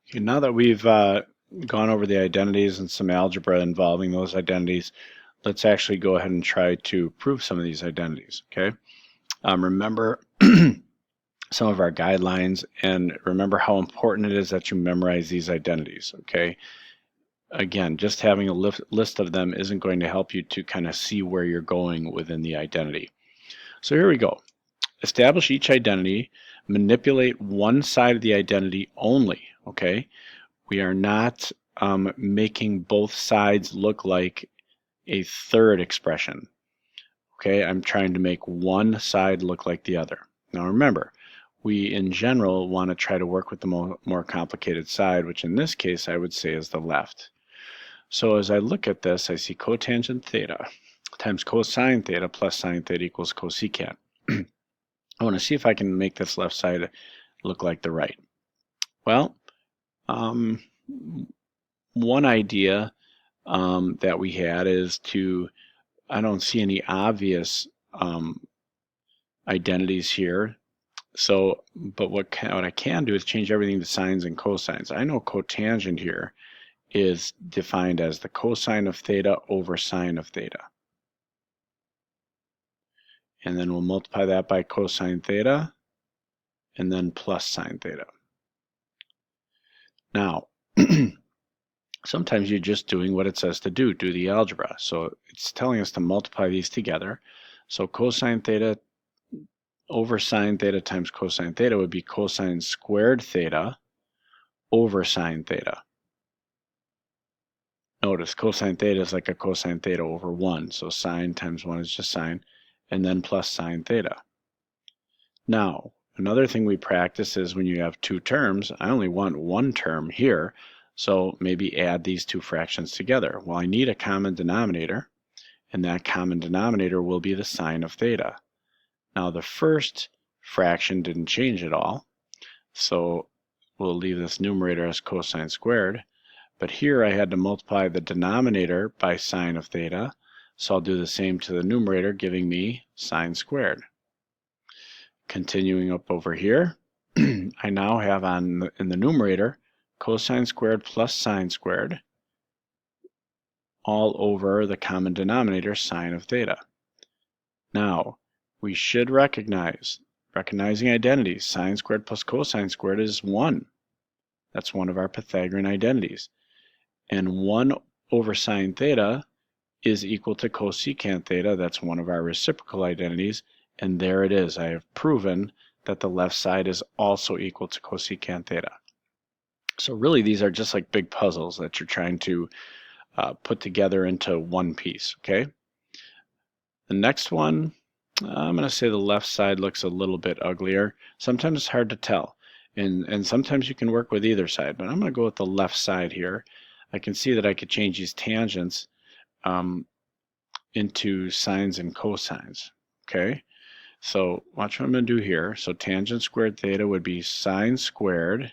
Okay, now that we've gone over the identities and some algebra involving those identities, let's actually go ahead and try to prove some of these identities, okay? Remember some of our guidelines, and remember how important it is that you memorize these identities, okay? Again, just having a list of them isn't going to help you to kind of see where you're going within the identity. So here we go. Establish each identity, manipulate one side of the identity only, okay? We are not making both sides look like a third expression. Okay, I'm trying to make one side look like the other. Now remember, we in general want to try to work with the more complicated side, which in this case I would say is the left. So as I look at this, I see cotangent theta times cosine theta plus sine theta equals cosecant. I want to see if I can make this left side look like the right. Well, one idea that we had is I don't see any obvious identities here. So, but what I can do is change everything to sines and cosines. I know cotangent here is defined as the cosine of theta over sine of theta. And then we'll multiply that by cosine theta and then plus sine theta. Now, sometimes you're just doing what it says to do the algebra. So it's telling us to multiply these together. So cosine theta over sine theta times cosine theta would be cosine squared theta over sine theta. Notice cosine theta is like a cosine theta over 1. So sine times 1 is just sine, and then plus sine theta. Now, another thing we practice is when you have two terms, I only want one term here, so maybe add these two fractions together. Well, I need a common denominator, and that common denominator will be the sine of theta. Now, the first fraction didn't change at all, so we'll leave this numerator as cosine squared. But here I had to multiply the denominator by sine of theta, so I'll do the same to the numerator, giving me sine squared. Continuing up over here, I now have in the numerator cosine squared plus sine squared all over the common denominator sine of theta. Now, we should recognizing identities, sine squared plus cosine squared is 1. That's one of our Pythagorean identities. And 1 over sine theta is equal to cosecant theta. That's one of our reciprocal identities. And there it is. I have proven that the left side is also equal to cosecant theta. So really these are just like big puzzles that you're trying to put together into one piece, okay? The next one, I'm going to say the left side looks a little bit uglier. Sometimes it's hard to tell. And sometimes you can work with either side, but I'm going to go with the left side here. I can see that I could change these tangents into sines and cosines, okay? So watch what I'm going to do here. So tangent squared theta would be sine squared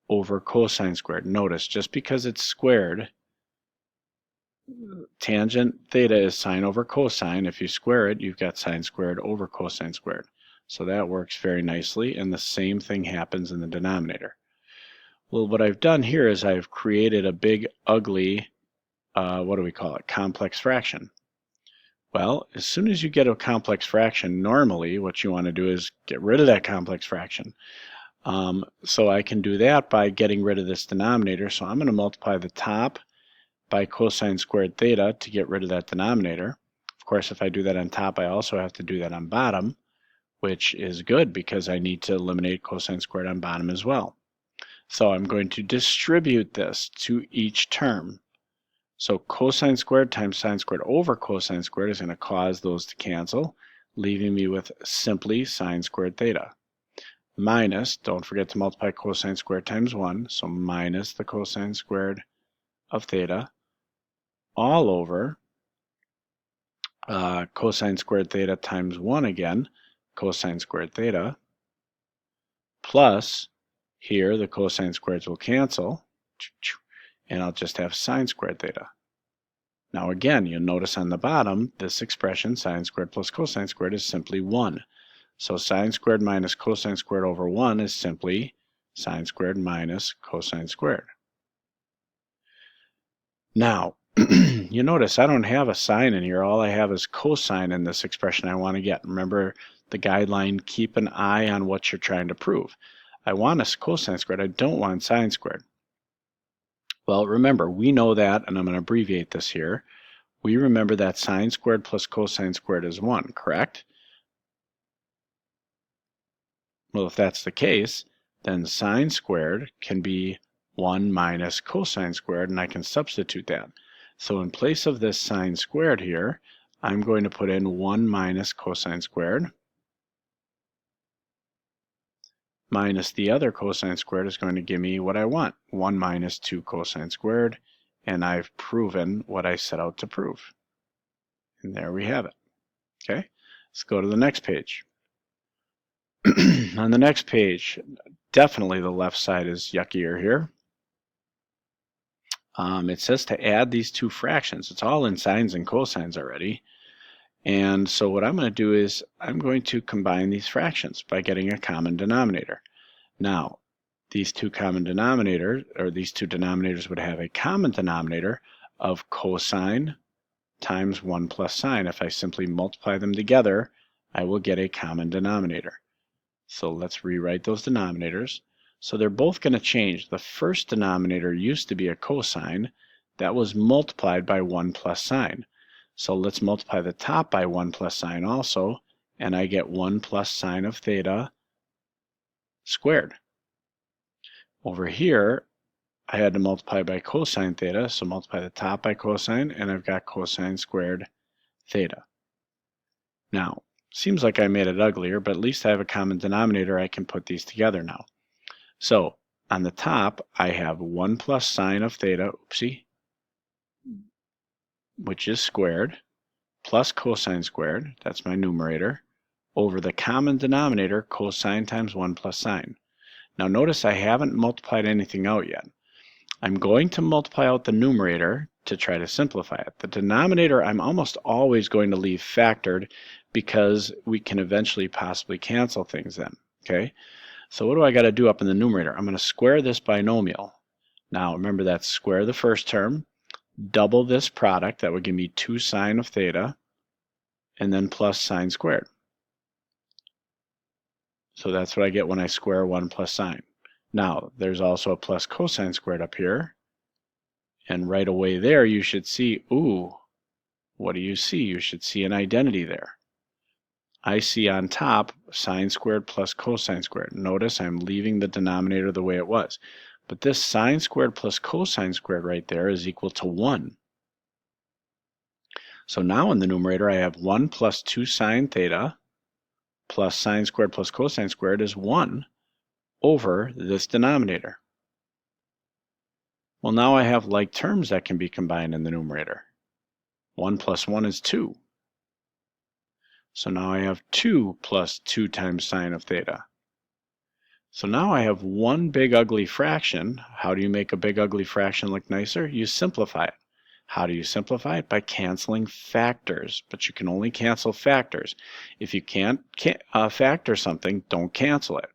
over cosine squared. Notice, just because it's squared, tangent theta is sine over cosine. If you square it, you've got sine squared over cosine squared. So that works very nicely, and the same thing happens in the denominator. Well, what I've done here is I've created a big, ugly, what do we call it, complex fraction. Well, as soon as you get a complex fraction, normally what you want to do is get rid of that complex fraction. So I can do that by getting rid of this denominator. So I'm going to multiply the top by cosine squared theta to get rid of that denominator. Of course, if I do that on top, I also have to do that on bottom, which is good because I need to eliminate cosine squared on bottom as well. So I'm going to distribute this to each term. So cosine squared times sine squared over cosine squared is going to cause those to cancel, leaving me with simply sine squared theta. Minus, don't forget to multiply cosine squared times 1, so minus the cosine squared of theta, all over cosine squared theta times 1 again, cosine squared theta, plus here the cosine squareds will cancel, and I'll just have sine squared theta. Now again, you'll notice on the bottom, this expression, sine squared plus cosine squared, is simply 1. So sine squared minus cosine squared over 1 is simply sine squared minus cosine squared. Now, you notice I don't have a sine in here. All I have is cosine in this expression I want to get. Remember the guideline, keep an eye on what you're trying to prove. I want a cosine squared. I don't want sine squared. Well, remember, we know that, and I'm going to abbreviate this here. We remember that sine squared plus cosine squared is 1, correct? Well, if that's the case, then sine squared can be 1 minus cosine squared, and I can substitute that. So in place of this sine squared here, I'm going to put in 1 minus cosine squared, minus the other cosine squared is going to give me what I want, 1 minus 2 cosine squared, and I've proven what I set out to prove. And there we have it. Okay, let's go to the next page. On the next page, definitely the left side is yuckier here. It says to add these two fractions. It's all in sines and cosines already. And so what I'm going to do is I'm going to combine these fractions by getting a common denominator. Now, these two denominators would have a common denominator of cosine times 1 plus sine. If I simply multiply them together, I will get a common denominator. So let's rewrite those denominators. So they're both going to change. The first denominator used to be a cosine. That was multiplied by 1 plus sine. So let's multiply the top by 1 plus sine also, and I get 1 plus sine of theta squared. Over here, I had to multiply by cosine theta, so multiply the top by cosine, and I've got cosine squared theta. Now, seems like I made it uglier, but at least I have a common denominator. I can put these together now. So on the top, I have 1 plus sine of theta, which is squared, plus cosine squared, that's my numerator, over the common denominator, cosine times 1 plus sine. Now notice I haven't multiplied anything out yet. I'm going to multiply out the numerator to try to simplify it. The denominator I'm almost always going to leave factored because we can eventually possibly cancel things then. Okay, so what do I got to do up in the numerator? I'm going to square this binomial. Now remember, that's square the first term, double this product, that would give me 2 sine of theta, and then plus sine squared. So that's what I get when I square 1 plus sine. Now there's also a plus cosine squared up here, and right away there you should see, ooh, what do you see? You should see an identity there. I see on top sine squared plus cosine squared. Notice I'm leaving the denominator the way it was. But this sine squared plus cosine squared right there is equal to 1. So now in the numerator I have 1 plus 2 sine theta plus sine squared plus cosine squared is 1 over this denominator. Well, now I have like terms that can be combined in the numerator. 1 plus 1 is 2. So now I have 2 plus 2 times sine of theta. So now I have one big ugly fraction. How do you make a big ugly fraction look nicer? You simplify it. How do you simplify it? By canceling factors. But you can only cancel factors. If you can't factor something, don't cancel it.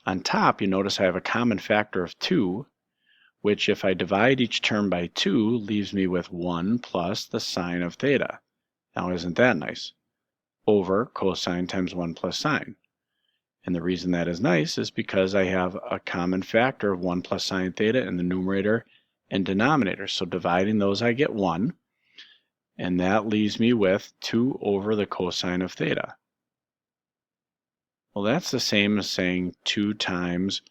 On top, you notice I have a common factor of 2, which if I divide each term by 2, leaves me with 1 plus the sine of theta. Now isn't that nice? Over cosine times 1 plus sine. And the reason that is nice is because I have a common factor of 1 plus sine theta in the numerator and denominator. So dividing those, I get 1. And that leaves me with 2 over the cosine of theta. Well, that's the same as saying 2 times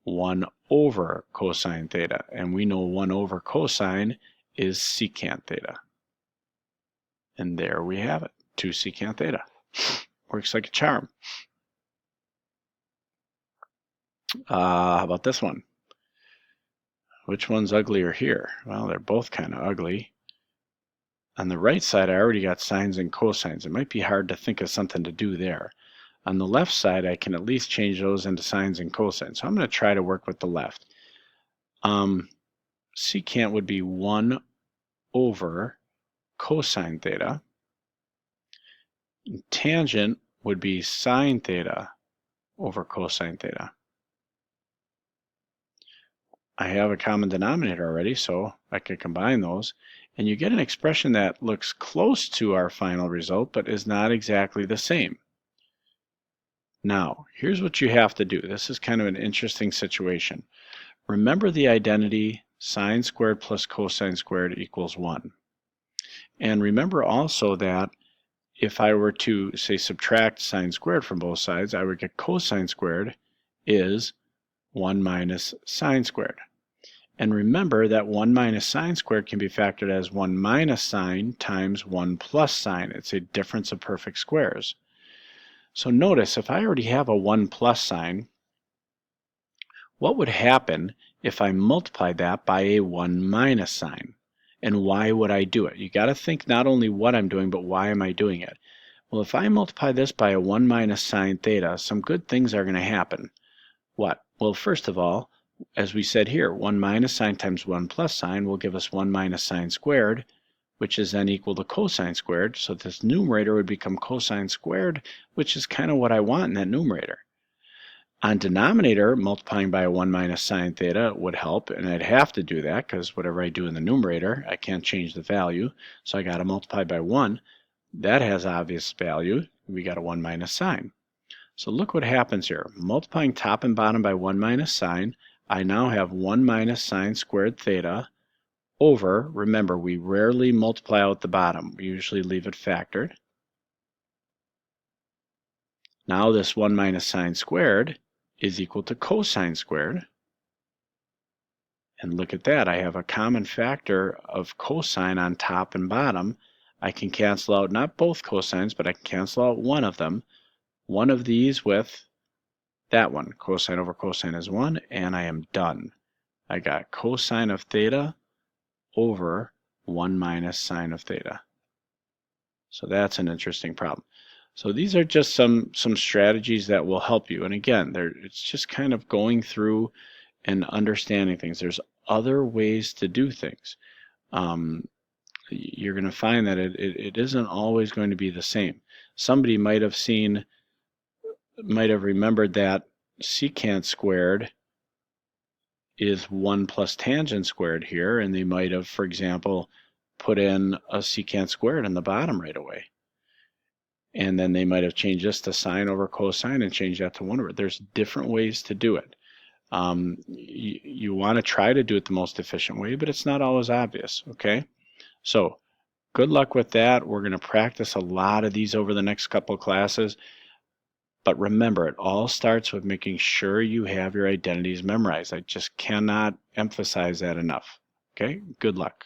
1 over cosine theta. And we know 1 over cosine is secant theta. And there we have it, 2 secant theta. Works like a charm. How about this one? Which one's uglier here? Well, they're both kind of ugly. On the right side, I already got sines and cosines. It might be hard to think of something to do there. On the left side, I can at least change those into sines and cosines. So I'm going to try to work with the left. Secant would be 1 over cosine theta. And tangent would be sine theta over cosine theta. I have a common denominator already, so I can combine those. And you get an expression that looks close to our final result, but is not exactly the same. Now, here's what you have to do. This is kind of an interesting situation. Remember the identity sine squared plus cosine squared equals 1. And remember also that if I were to, say, subtract sine squared from both sides, I would get cosine squared is 1 minus sine squared. And remember that 1 minus sine squared can be factored as 1 minus sine times 1 plus sine. It's a difference of perfect squares. So notice, if I already have a 1 plus sign, what would happen if I multiplied that by a 1 minus sign? And why would I do it? You got to think not only what I'm doing, but why am I doing it? Well, if I multiply this by a 1 minus sine theta, some good things are going to happen. What? Well, first of all, as we said here, 1 minus sine times 1 plus sine will give us 1 minus sine squared, which is then equal to cosine squared. So this numerator would become cosine squared, which is kind of what I want in that numerator. On denominator, multiplying by a 1 minus sine theta would help, and I'd have to do that because whatever I do in the numerator, I can't change the value. So I got to multiply by 1. That has obvious value. We got a 1 minus sine. So look what happens here. Multiplying top and bottom by 1 minus sine, I now have 1 minus sine squared theta over, remember, we rarely multiply out the bottom. We usually leave it factored. Now this 1 minus sine squared is equal to cosine squared. And look at that. I have a common factor of cosine on top and bottom. I can cancel out not both cosines, but I can cancel out one of them. One of these with that one. Cosine over cosine is 1, and I am done. I got cosine of theta over 1 minus sine of theta. So that's an interesting problem. So these are just some strategies that will help you. And again, it's just kind of going through and understanding things. There's other ways to do things. You're going to find that it isn't always going to be the same. Somebody might have remembered that secant squared is 1 plus tangent squared here, and they might have, for example, put in a secant squared in the bottom right away. And then they might have changed this to sine over cosine and changed that to 1 over. There's different ways to do it. You want to try to do it the most efficient way, but it's not always obvious, okay? So good luck with that. We're going to practice a lot of these over the next couple of classes. But remember, it all starts with making sure you have your identities memorized. I just cannot emphasize that enough. Okay? Good luck.